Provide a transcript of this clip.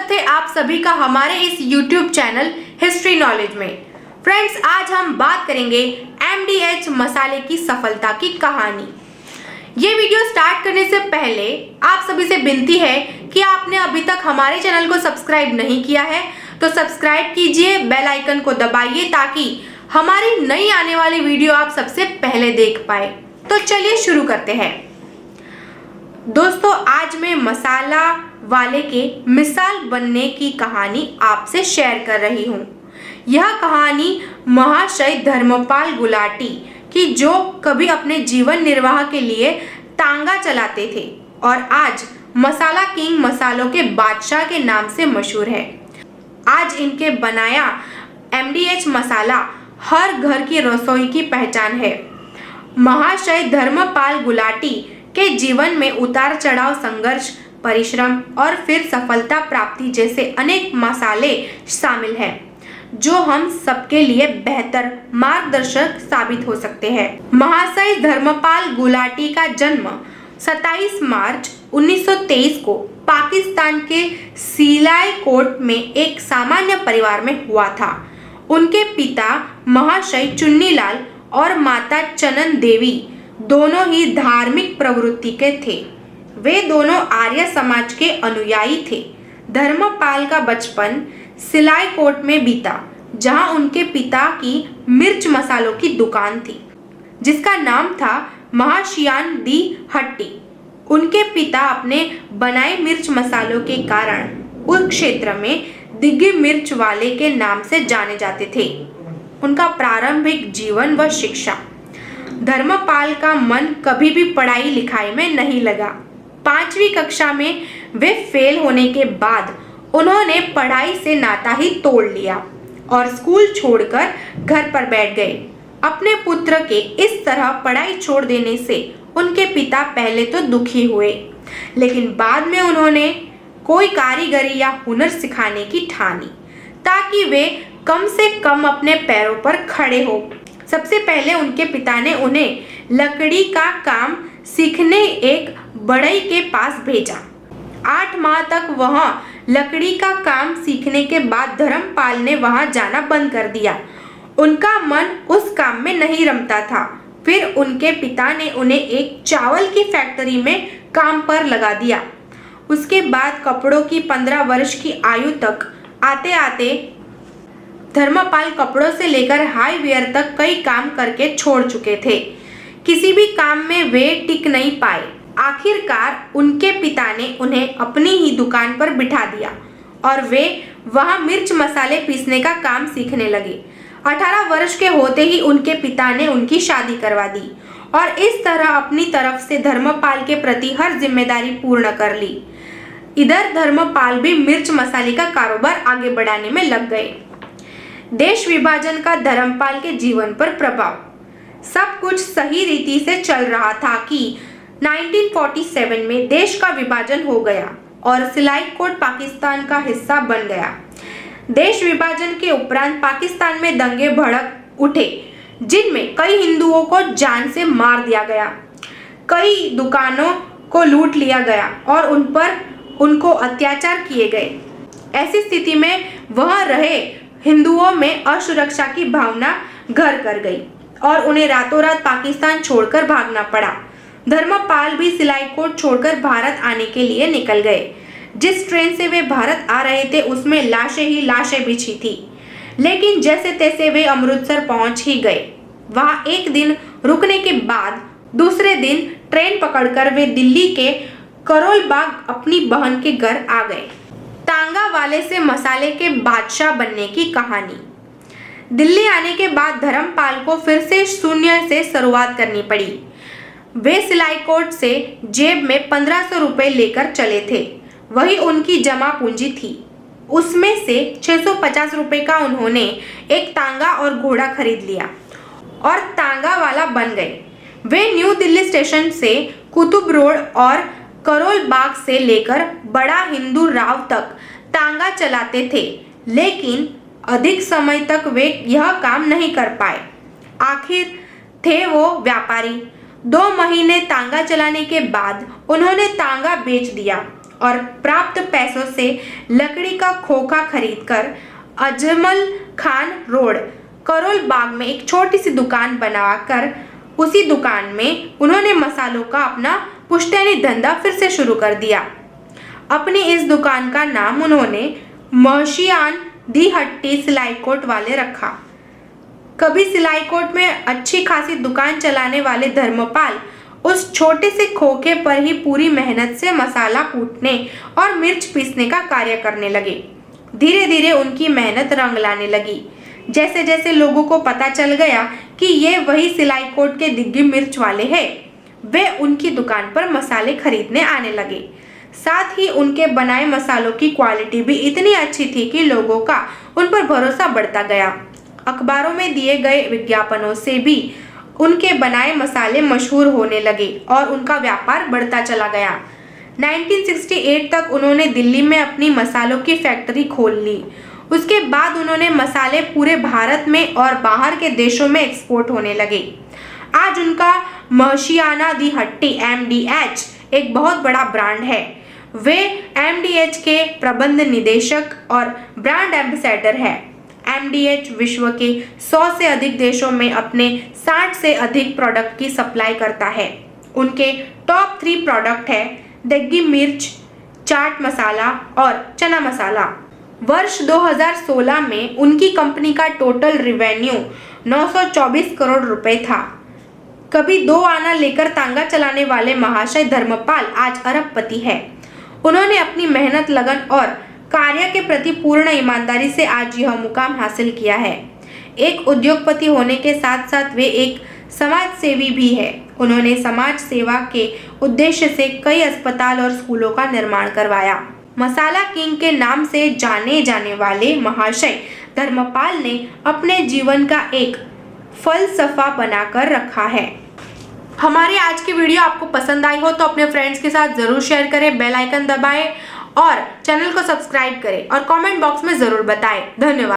स्वागत है आप सभी का हमारे इस YouTube चैनल हिस्ट्री नॉलेज में। फ्रेंड्स, आज हम बात करेंगे MDH मसाले की सफलता की कहानी। ये वीडियो स्टार्ट करने से पहले आप सभी से विनती है कि आपने अभी तक हमारे चैनल को सब्सक्राइब नहीं किया है तो सब्सक्राइब कीजिए, बेल आइकन को दबाइए ताकि हमारी नई आने वाली वीडियो आप सबसे पहले देख पाए। तो चलिए शुरू करते हैं। दोस्तों, आज मैं मसाला वाले के मिसाल बनने की कहानी आपसे शेयर कर रही हूँ। यह कहानी महाशय धर्मपाल गुलाटी की, जो कभी अपने जीवन निर्वाह के लिए तांगा चलाते थे और आज मसाला किंग, मसालों के बादशाह के नाम से मशहूर है। आज इनके बनाया MDH मसाला हर घर की रसोई की पहचान है। महाशय धर्मपाल गुलाटी के जीवन में उतार चढ़ाव, संघर्ष, परिश्रम और फिर सफलता प्राप्ति जैसे अनेक मसाले शामिल हैं, जो हम सबके लिए बेहतर मार्गदर्शक साबित हो सकते हैं। महाशय धर्मपाल गुलाटी का जन्म 27 मार्च 1923 को पाकिस्तान के सिलाईकोट में एक सामान्य परिवार में हुआ था। उनके पिता महाशय चुन्नीलाल और माता चनन देवी दोनों ही धार्मिक प्रवृत्ति के थे। वे दोनों आर्य समाज के अनुयायी थे। धर्मपाल का बचपन सिलाईकोट में बीता, जहां उनके पिता की मिर्च मसालों की दुकान थी, जिसका नाम था महाशियान दी हट्टी। उनके पिता अपने बनाए मिर्च मसालों के कारण उस क्षेत्र में दिग्गी मिर्च वाले के नाम से जाने जाते थे। उनका प्रारंभिक जीवन व शिक्षा। धर्मपाल का मन कभी भी पढ़ाई लिखाई में नहीं लगा। 5वीं कक्षा में वे फेल होने के बाद उन्होंने पढ़ाई से नाता ही तोड़ लिया और स्कूल छोड़कर घर पर बैठ गए। अपने पुत्र के इस तरह पढ़ाई छोड़ देने से उनके पिता पहले तो दुखी हुए, लेकिन बाद में उन्होंने कोई कारीगरी या हुनर सिखाने की ठानी, ताकि वे कम से कम अपने पैरों पर खड़े हो। सबसे पहले उनके पिता ने उन्हें लकड़ी का काम सीखने एक बढ़ई के पास भेजा। 8 माह तक वहां लकड़ी का काम सीखने के बाद धर्मपाल ने वहां जाना बंद कर दिया। उनका मन उस काम में नहीं रमता था। फिर उनके पिता ने उन्हें एक चावल की फैक्ट्री में काम पर लगा दिया। उसके बाद कपड़ों की 15 वर्ष की आयु तक आते आते धर्मपाल कपड़ों से लेकर हाई वेयर तक कई काम करके छोड़ चुके थे। किसी भी काम में वे टिक नहीं पाए। आखिरकार उनके पिता ने उन्हें अपनी ही दुकान पर बिठा दिया और वे वहां मिर्च मसाले पीसने का काम सीखने लगे। 18 वर्ष के होते ही उनके पिता ने उनकी शादी करवा दी और इस तरह अपनी तरफ से धर्मपाल के प्रति हर जिम्मेदारी पूर्ण कर ली। इधर धर्मपाल भी मिर्च मसाले का कारोबार आगे बढ़ाने में लग गए। देश विभाजन का धर्मपाल के जीवन पर प्रभाव। सब कुछ सही रीति से चल रहा था कि 1947 में देश का विभाजन हो गया और सिलाईकोट पाकिस्तान का हिस्सा बन गया। देश विभाजन के उपरांत पाकिस्तान में दंगे भड़क उठे, जिनमें कई हिंदुओं को जान से मार दिया गया, कई दुकानों को लूट लिया गया और उनको अत्याचार किए गए। ऐसी स्थिति में वहां रहे हिंदुओं में असुरक्षा की भावना घर कर गई और उन्हें रातों रात पाकिस्तान छोड़कर भागना पड़ा। धर्मपाल भी सिलाईकोट छोड़कर भारत आने के लिए निकल गए। जिस ट्रेन से वे भारत आ रहे थे उसमें लाशें ही लाशें बिछी थी, लेकिन जैसे तैसे वे अमृतसर पहुंच ही गए। वहां एक दिन रुकने के बाद दूसरे दिन ट्रेन पकड़कर वे दिल्ली के करोल बाग अपनी बहन के घर आ गए। तांगा वाले से मसाले के बादशाह बनने की कहानी। दिल्ली आने के बाद धर्मपाल को फिर से शून्य से शुरुआत करनी पड़ी। वे सिलाईकोट से जेब में 1500 रुपए लेकर चले थे। वही उनकी जमा पूंजी थी। उसमें से 650 रुपए का उन्होंने एक तांगा और घोड़ा खरीद लिया और तांगा वाला बन गए। वे न्यू दिल्ली स्टेशन से कुतुब रोड और करोल बाग से लेकर बड़ा हिंदू राव तक तांगा चलाते थे, लेकिन अधिक समय तक वे यह काम नहीं कर पाए। आखिर थे वो व्यापारी। 2 महीने तांगा चलाने के बाद उन्होंने तांगा बेच दिया और प्राप्त पैसों से लकड़ी का खोखा खरीदकर अजमल खान रोड करोल बाग में एक छोटी सी दुकान बनाकर उसी दुकान में उन्होंने मसालों का अपना पुश्तैनी धंधा फिर से शुरू कर दिया। अपनी इस दुकान का नाम उन्होंने महशियान दी हट्टी सिलाईकोट वाले रखा। कभी सिलाईकोट में अच्छी खासी दुकान चलाने वाले धर्मपाल उस छोटे से खोखे पर ही पूरी मेहनत से मसाला कूटने और मिर्च पीसने का कार्य करने लगे। धीरे धीरे उनकी मेहनत रंग लाने लगी। जैसे जैसे लोगों को पता चल गया कि ये वही सिलाईकोट के दिग्गी मिर्च वाले हैं, वे उनकी दुकान पर मसाले खरीदने आने लगे। साथ ही उनके बनाए मसालों की क्वालिटी भी इतनी अच्छी थी कि लोगों का उन पर भरोसा बढ़ता गया। अखबारों में दिए गए विज्ञापनों से भी उनके बनाए मसाले मशहूर होने लगे और उनका व्यापार बढ़ता चला गया। 1968 तक उन्होंने दिल्ली में अपनी मसालों की फैक्ट्री खोल ली। उसके बाद उन्होंने मसाले पूरे भारत में और बाहर के देशों में एक्सपोर्ट होने लगे। आज उनका महशियाना दी हट्टी MDH एक बहुत बड़ा ब्रांड है। वे MDH के प्रबंध निदेशक और ब्रांड एम्बेसडर है। MDH विश्व के 100 से अधिक देशों में अपने 60 से अधिक प्रोडक्ट की सप्लाई करता है। उनके टॉप 3 प्रोडक्ट है दिग्गी मिर्च, चाट मसाला और चना मसाला। वर्ष 2016 में उनकी कंपनी का टोटल रेवेन्यू 924 करोड़ रुपए था। कभी 2 आना लेकर तांगा चलाने वाले महाशय धर्मपाल आज अरबपति है। उन्होंने अपनी मेहनत, लगन और कार्य के प्रति पूर्ण ईमानदारी से आज यह मुकाम हासिल किया है। एक उद्योगपति होने के साथ साथ वे एक समाज सेवी भी है। उन्होंने समाज सेवा के उद्देश्य से कई अस्पताल और स्कूलों का निर्माण करवाया। मसाला किंग के नाम से जाने जाने वाले महाशय धर्मपाल ने अपने जीवन का एक फलसफा बनाकर रखा है। हमारी आज की वीडियो आपको पसंद आई हो तो अपने फ्रेंड्स के साथ जरूर शेयर करें, बेल आइकन दबाएं और चैनल को सब्सक्राइब करें और कमेंट बॉक्स में जरूर बताएं। धन्यवाद।